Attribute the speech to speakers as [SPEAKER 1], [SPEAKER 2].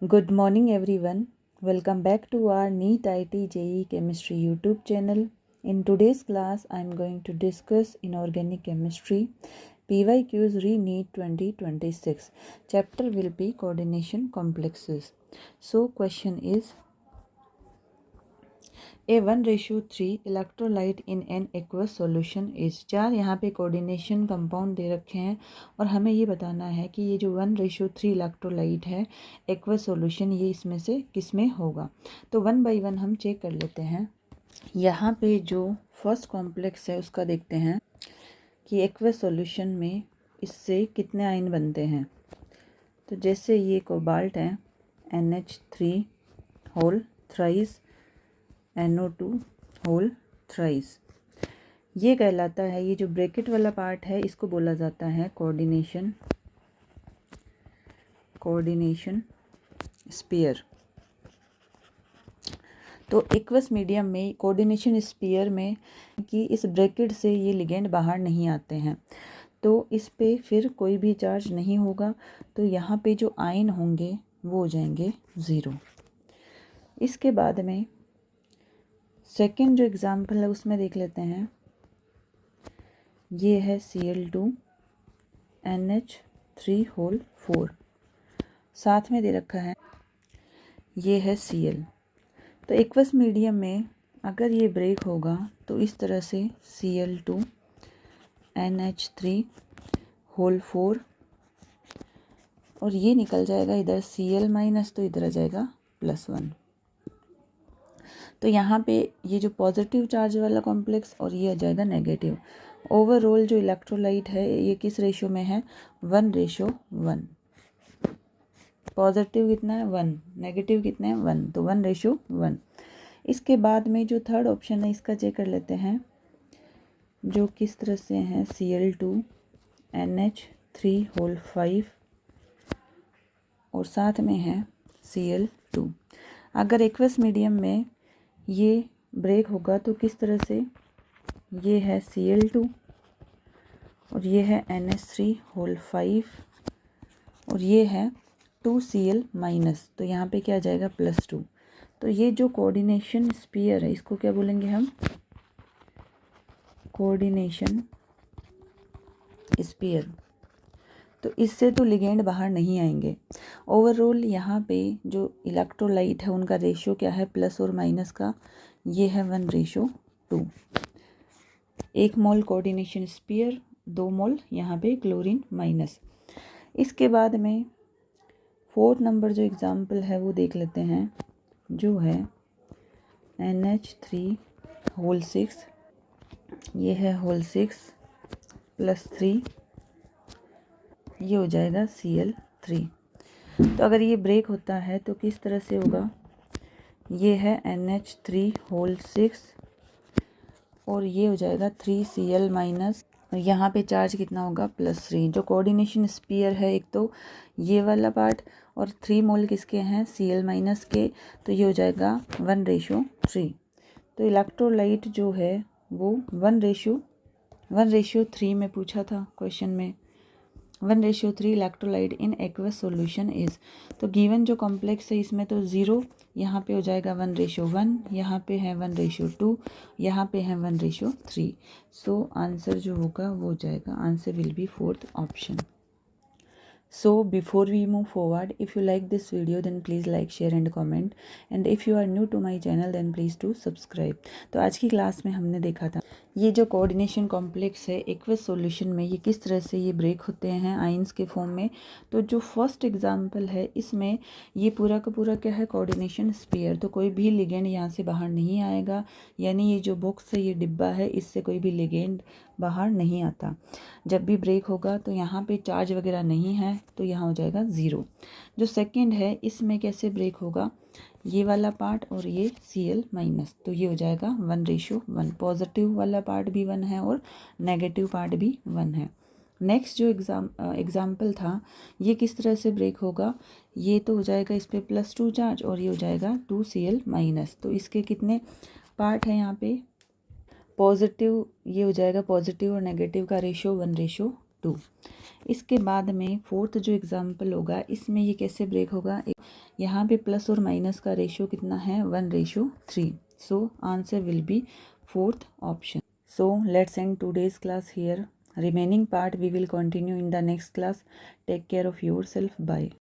[SPEAKER 1] Good morning everyone. Welcome back to our NEET IT JEE Chemistry YouTube channel. In today's class, I am going to discuss inorganic chemistry PYQs Re-NEET 2026. Chapter will be coordination complexes. So question is a 1:3 electrolyte in an aqueous solution is. चार यहाँ पे coordination compound दे रखे हैं और हमें ये बताना है कि ये जो 1:3 इलेक्ट्रोलाइट है एक्वस सॉल्यूशन ये इसमें से किस में होगा। तो 1 बाय 1 हम चेक कर लेते हैं। यहाँ पे जो फर्स्ट कॉम्प्लेक्स है उसका देखते हैं कि एक्वस सॉल्यूशन में इससे कितने आयन बनते हैं। तो जैसे ये कोबाल्ट है NH3 whole thrice NO2 whole thrice, ये कहलाता है। ये जो ब्रैकेट वाला पार्ट है इसको बोला जाता है कोऑर्डिनेशन स्फीयर। तो एक्वस मीडियम में कोऑर्डिनेशन स्फीयर में कि इस ब्रैकेट से ये लिगेंड बाहर नहीं आते हैं, तो इस पे फिर कोई भी चार्ज नहीं होगा। तो यहाँ पे जो आयन होंगे वो हो जाएंगे 0। इसके बाद में सेकेंड जो एग्जाम्पल है उसमें देख लेते हैं। ये है Cl2 NH3 होल 4, साथ में दे रखा है ये है Cl। तो एक्वस मीडियम में अगर ये ब्रेक होगा तो इस तरह से Cl2 NH3 होल 4 और ये निकल जाएगा इधर Cl- तो इधर आ जाएगा +1। तो यहाँ पे ये जो पॉजिटिव चार्ज वाला कॉम्प्लेक्स और ये आ जाएगा नेगेटिव। ओवरऑल जो इलेक्ट्रोलाइट है ये किस रेशो में है 1:1। पॉजिटिव कितना है 1, नेगेटिव कितना है 1, तो 1:1। इसके बाद में जो थर्ड ऑप्शन है इसका चेक कर लेते हैं, जो किस तरह से है Cl2 NH3 होल 5 और साथ में है Cl2। अगर एक्वस मीडियम में ये ब्रेक होगा तो किस तरह से, ये है Cl2 और ये है NH3 होल 5 और ये है 2Cl-, तो यहाँ पे क्या आ जाएगा +2। तो ये जो कोऑर्डिनेशन स्फीयर है इसको क्या बोलेंगे हम, कोऑर्डिनेशन स्फीयर। तो इससे तो लिगेंड बाहर नहीं आएंगे। ओवरऑल यहाँ पे जो इलेक्ट्रोलाइट है उनका रेशियो क्या है प्लस और माइनस का, ये है 1:2। 1 मोल कोऑर्डिनेशन स्फीयर, 2 मोल यहाँ पे क्लोरीन माइनस। इसके बाद में 4 नंबर जो एग्जाम्पल है वो देख लेते हैं, जो है NH3 होल 6, ये है होल 6 +3, ये हो जाएगा Cl3। तो अगर ये ब्रेक होता है तो किस तरह से होगा, ये है NH3 होल 6 और ये हो जाएगा 3Cl- और यहाँ पे चार्ज कितना होगा +3। जो कोऑर्डिनेशन स्फीयर है एक तो ये वाला पार्ट और 3 मोल किसके हैं Cl- के, तो ये हो जाएगा 1:3। तो इलेक्ट्रोलाइट जो है वो 1:3 में पूछा था क्वेश्चन में, 1:3 electrolyte in aqueous solution is. तो गिवन जो कॉम्प्लेक्स है इसमें तो 0, यहाँ पे हो जाएगा 1:1, यहाँ पे है 1:2, यहाँ पे है 1:3। सो आंसर जो होगा वो हो जाएगा, answer will be 4th option. So before we move forward, if you like this video then please like, share and comment, and if you are new to my channel then please do subscribe। तो आज की class में हमने देखा था ये जो coordination complex है एक्वस सॉल्यूशन में ये किस तरह से ये ब्रेक होते हैं आयंस के फॉर्म में। तो जो फर्स्ट एग्जांपल है इसमें ये पूरा का पूरा क्या है कोऑर्डिनेशन स्फीयर, तो कोई भी लिगेंड यहाँ से बाहर नहीं आएगा, यानी ये जो बॉक्स है ये डिब्बा है इससे कोई भी लिगेंड बाहर नहीं आता। जब भी ब्रेक होगा तो यहाँ पे चार्ज वगैरह नहीं है तो यहाँ हो जाएगा 0। जो सेकंड है इसमें कैसे ब्रेक होगा, ये वाला पार्ट और ये Cl-, तो ये हो जाएगा 1:1। पॉजिटिव वाला पार्ट भी 1 है और नेगेटिव पार्ट भी 1 है। नेक्स्ट जो एग्जाम्पल था ये किस तरह से ब्रेक होगा, ये तो हो जाएगा इस पर +2 चार्ज और ये हो जाएगा 2Cl-। तो इसके कितने पार्ट हैं यहाँ पे, पॉजिटिव, ये हो जाएगा पॉजिटिव और नेगेटिव का रेशियो 1:2। 2। इसके बाद में फोर्थ जो एग्जाम्पल होगा इसमें ये कैसे ब्रेक होगा, यहाँ पे प्लस और माइनस का रेशियो कितना है 1:3। So answer will be fourth option. So let's end today's class here. Remaining part we will continue in the next class. Take care of yourself. Bye.